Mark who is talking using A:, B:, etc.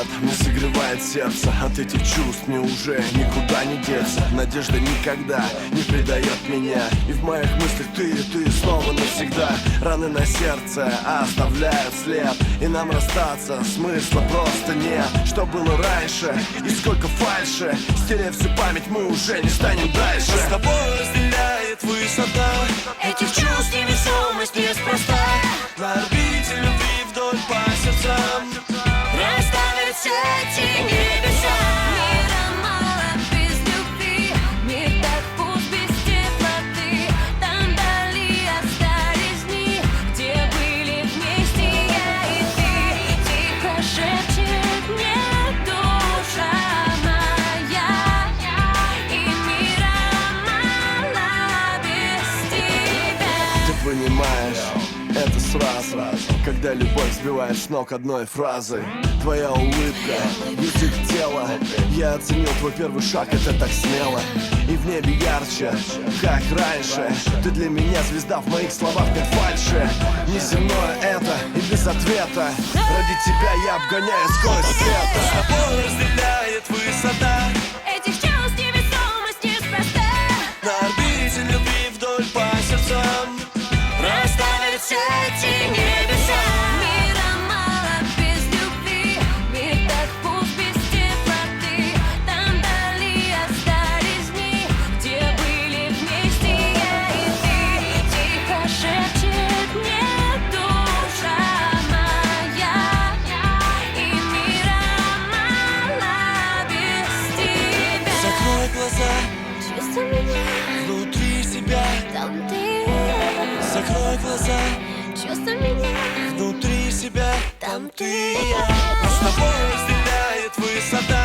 A: свет не согревает сердце. От этих чувств мне уже никуда не деться. Надежда никогда не предает меня. И в моих мыслях ты снова навсегда. Раны на сердце оставляют след, и нам расстаться смысла просто нет. Что было раньше и сколько фальши, стерев всю память, мы уже не станем дальше.
B: С тобой разделяет высота
C: Этих чувств невесомость неспроста.
B: на орбите любви вдоль по сердцам.
C: Расставят все эти небеса. Мира мало без любви, мир так пуст без теплоты. Там вдали остались дни, где были вместе я и ты. Тихо шепчет мне душа моя, и мира мало без тебя.
A: Ты понимаешь, это сразу, когда любовь сбивает с ног одной фразой. Твоя улыбка, язык тела. Я оценил твой первый шаг, это так смело. И в небе ярче, как раньше. Ты для меня звезда, в моих словах нет фальши. Неземное это и без ответа. Ради тебя я обгоняю скорость света.
B: С тобой разделяет высота
C: Этих чувств невесомость неспроста.
B: на орбите любви вдоль по сердцам.
C: Расставят все эти небеса. Мира мало без любви, мир так пуст без теплоты. Там вдали остались дни, где были вместе я и ты. Тихо шепчет мне душа моя, и мира мало без тебя.
B: Закрой глаза,
C: Чувствуй меня,
B: внутри себя.
C: там ты.
B: Закрой глаза,
C: Чувствуй меня,
B: внутри себя.
C: там ты и я.
B: С тобой разделяет высота